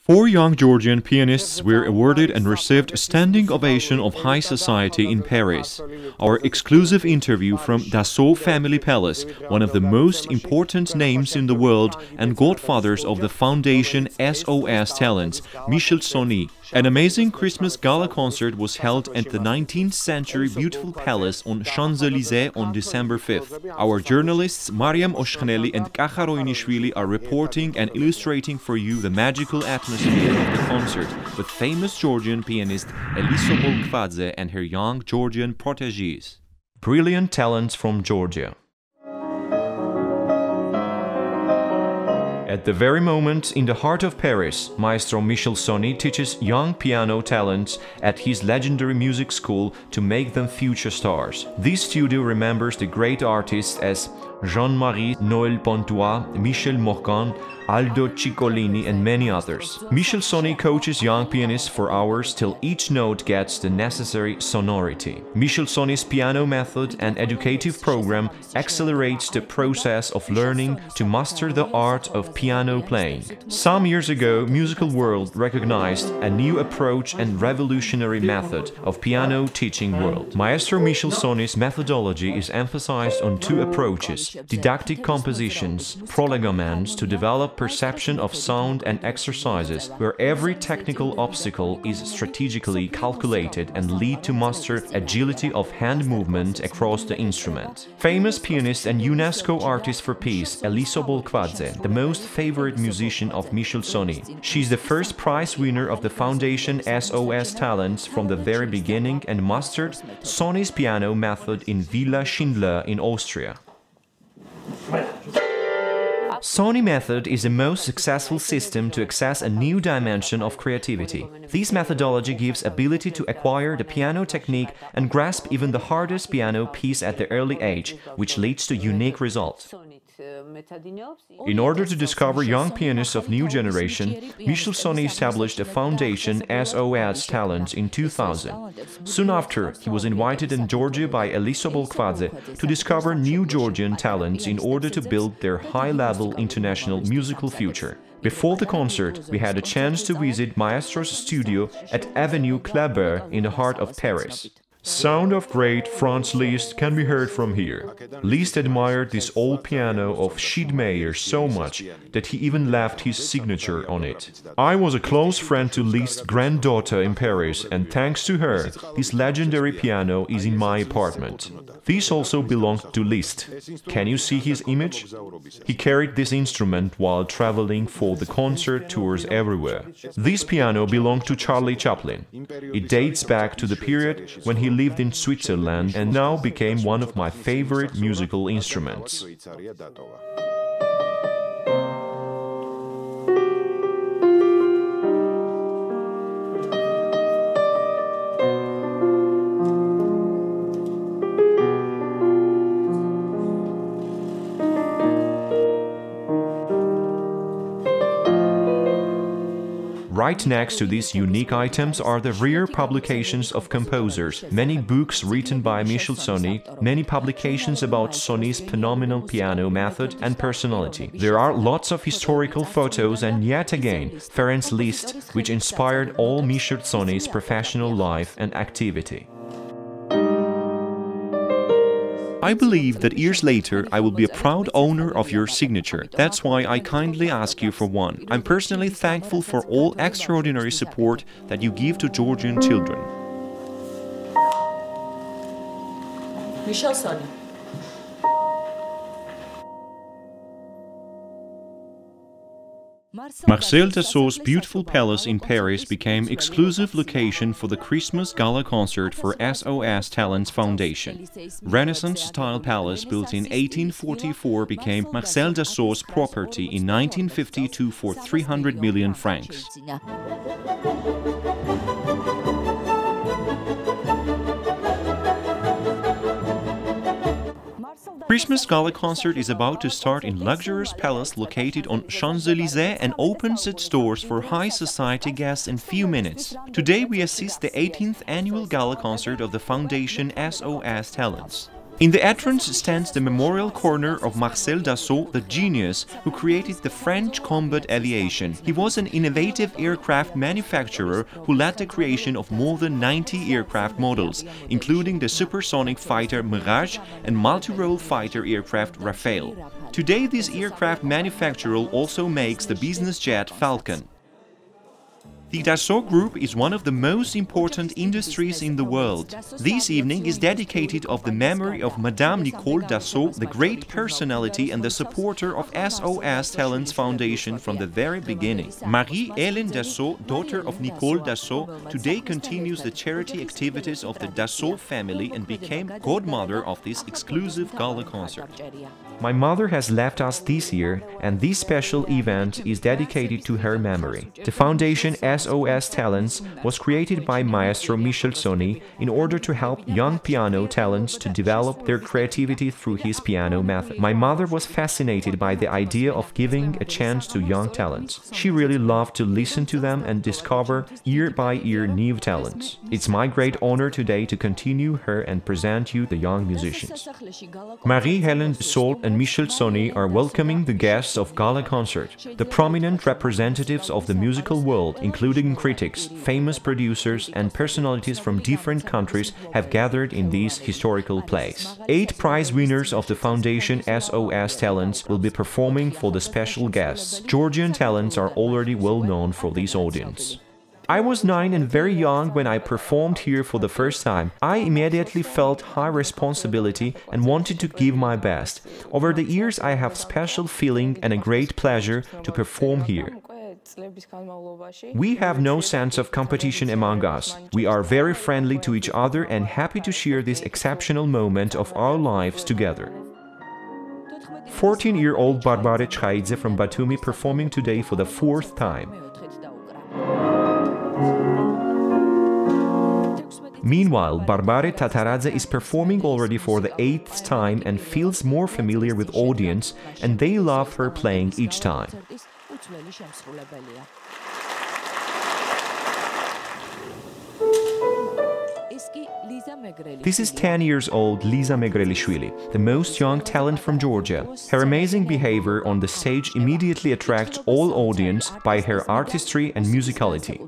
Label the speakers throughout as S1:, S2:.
S1: Four young Georgian pianists were awarded and received a standing ovation of high society in Paris. Our exclusive interview from Dassault Family Palace, one of the most important names in the world and godfathers of the foundation SOS Talents, Michel Sogny. An amazing Christmas gala concert was held at the 19th century beautiful palace on Champs-Élysées on December 5th. Our journalists Mariam Oshkhaneli and Kachar Oynishvili are reporting and illustrating for you the magical atmosphere of the concert with famous Georgian pianist Eliso Bolkvadze and her young Georgian protégés. Brilliant talents from Georgia. At the very moment, in the heart of Paris, Maestro Michel Sogny teaches young piano talents at his legendary music school to make them future stars. This studio remembers the great artists as Jean-Marie Noël Pontois, Michel Morgan, Aldo Ciccolini and many others. Michel Sogny coaches young pianists for hours till each note gets the necessary sonority. Michel Sogny's piano method and educative program accelerates the process of learning to master the art of piano playing. Some years ago, musical world recognized a new approach and revolutionary method of piano teaching world. Maestro Michel Sogny's methodology is emphasized on two approaches: didactic compositions, prolegomens to develop perception of sound, and exercises where every technical obstacle is strategically calculated and lead to master agility of hand movement across the instrument. Famous pianist and UNESCO artist for peace Eliso Bolkvadze, the most favorite musician of Michel Sogny. She's the first prize winner of the foundation SOS Talents from the very beginning and mastered Sogny's piano method in Villa Schindler in Austria. Sogny method is the most successful system to access a new dimension of creativity. This methodology gives ability to acquire the piano technique and grasp even the hardest piano piece at the early age, which leads to unique results. In order to discover young pianists of new generation, Michel Sogny established a foundation SOS Talents in 2000. Soon after, he was invited in Georgia by Eliso Bolkvadze to discover new Georgian talents in order to build their high-level international musical future. Before the concert, we had a chance to visit Maestro's studio at Avenue Kléber in the heart of Paris. Sound of great Franz Liszt can be heard from here. Liszt admired this old piano of Schiedmayer so much that he even left his signature on it. I was a close friend to Liszt's granddaughter in Paris, and thanks to her, this legendary piano is in my apartment. This also belonged to Liszt. Can you see his image? He carried this instrument while traveling for the concert tours everywhere. This piano belonged to Charlie Chaplin. It dates back to the period when he lived in Switzerland and now became one of my favorite musical instruments. Right next to these unique items are the rare publications of composers, many books written by Michel Sogny, many publications about Sogny's phenomenal piano method and personality. There are lots of historical photos and yet again, Franz Liszt, which inspired all Michel Sogny's professional life and activity. I believe that years later I will be a proud owner of your signature. That's why I kindly ask you for one. I'm personally thankful for all extraordinary support that you give to Georgian children.
S2: Michel Sogny.
S1: Marcel Dassault's beautiful palace in Paris became exclusive location for the Christmas gala concert for SOS Talents Foundation. Renaissance-style palace built in 1844 became Marcel Dassault's property in 1952 for 300 million francs. Christmas Gala concert is about to start in luxurious palace located on Champs-Élysées and opens its doors for high society guests in few minutes. Today we assist the 18th annual gala concert of the foundation SOS Talents. In the entrance stands the memorial corner of Marcel Dassault, the genius who created the French combat aviation. He was an innovative aircraft manufacturer who led the creation of more than 90 aircraft models, including the supersonic fighter Mirage and multi-role fighter aircraft Rafale. Today, this aircraft manufacturer also makes the business jet Falcon. The Dassault Group is one of the most important industries in the world. This evening is dedicated of the memory of Madame Nicole Dassault, the great personality and the supporter of SOS Talents Foundation from the very beginning. Marie-Hélène Dassault, daughter of Nicole Dassault, today continues the charity activities of the Dassault family and became godmother of this exclusive gala concert. My mother has left us this year, and this special event is dedicated to her memory. The foundation SOS Talents was created by Maestro Michel Sogny in order to help young piano talents to develop their creativity through his piano method. My mother was fascinated by the idea of giving a chance to young talents. She really loved to listen to them and discover year by year new talents. It's my great honor today to continue her and present you the young musicians. Marie-Hélène Dassault and Michel Sogny are welcoming the guests of Gala Concert, the prominent representatives of the musical world, including critics, famous producers and personalities from different countries have gathered in this historical place. 8 prize winners of the foundation SOS Talents will be performing for the special guests. Georgian talents are already well known for this audience. I was 9 and very young when I performed here for the first time. I immediately felt high responsibility and wanted to give my best. Over the years I have special feeling and a great pleasure to perform here. We have no sense of competition among us. We are very friendly to each other and happy to share this exceptional moment of our lives together. 14-year-old Barbare Chkaidze from Batumi performing today for the 4th time. Meanwhile, Barbare Tataradze is performing already for the 8th time and feels more familiar with audience, and they love her playing each time. This is 10 years old Liza Megrelishvili, the most young talent from Georgia. Her amazing behavior on the stage immediately attracts all audience by her artistry and musicality.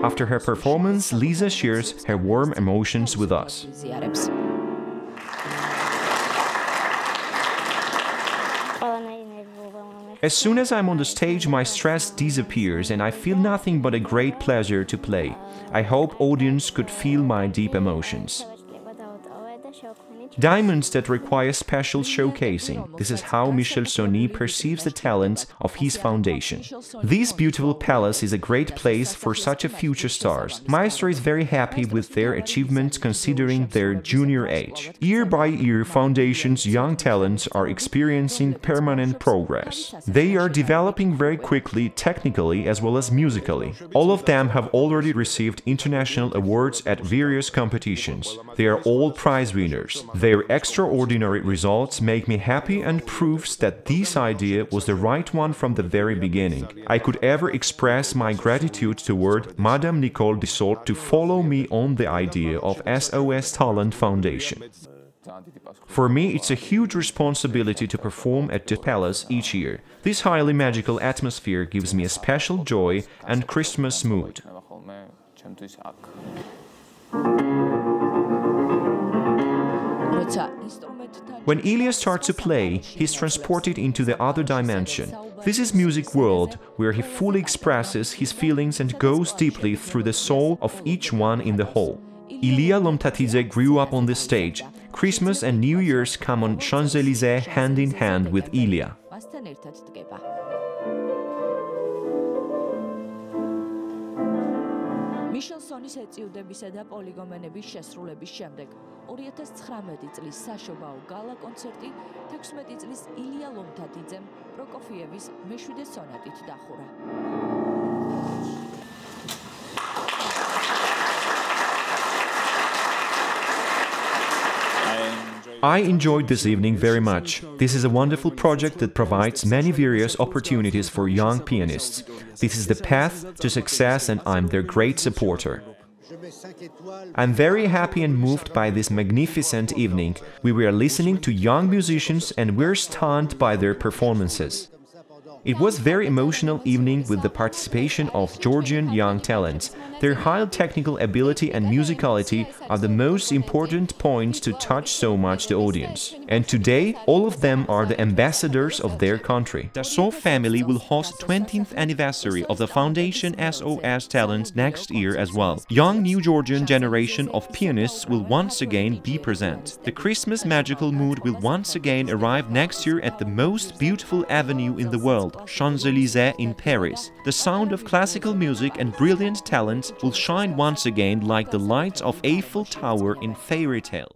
S1: After her performance, Liza shares her warm emotions with us. As soon as I'm on the stage, my stress disappears and I feel nothing but a great pleasure to play. I hope audience could feel my deep emotions. Diamonds that require special showcasing. This is how Michel Sogny perceives the talents of his foundation. This beautiful palace is a great place for such a future stars. Maestro is very happy with their achievements considering their junior age. Year by year, foundation's young talents are experiencing permanent progress. They are developing very quickly, technically as well as musically. All of them have already received international awards at various competitions. They are all prize winners. Their extraordinary results make me happy and proves that this idea was the right one from the very beginning. I could ever express my gratitude toward Madame Nicole Dassault to follow me on the idea of SOS Talent Foundation. For me, it's a huge responsibility to perform at the palace each year. This highly magical atmosphere gives me a special joy and Christmas mood. When Ilya starts to play, he's transported into the other dimension. This is music world, where he fully expresses his feelings and goes deeply through the soul of each one in the whole. Ilya Lomtatidze grew up on this stage. Christmas and New Year's come on Champs-Élysées hand in hand with Ilya.
S2: Michel Sogny's ეწიუდებისა და პოლიგომენების შესრულების შემდეგ 2019 წლის საშობაო გალა კონცერტი 16 წლის ილია ლომთათიძემ პროკოფიევის მე-7 სონატით დახურა.
S1: I enjoyed this evening very much. This is a wonderful project that provides many various opportunities for young pianists. This is the path to success and I'm their great supporter. I'm very happy and moved by this magnificent evening. We were listening to young musicians and we're stunned by their performances. It was a very emotional evening with the participation of Georgian young talents. Their high technical ability and musicality are the most important points to touch so much the audience. And today, all of them are the ambassadors of their country.
S3: Dassault family will host 20th anniversary of the foundation SOS Talent next year as well. Young new Georgian generation of pianists will once again be present. The Christmas magical mood will once again arrive next year at the most beautiful avenue in the world, Champs-Élysées in Paris. The sound of classical music and brilliant talent will shine once again like the lights of Eiffel Tower in fairy tale.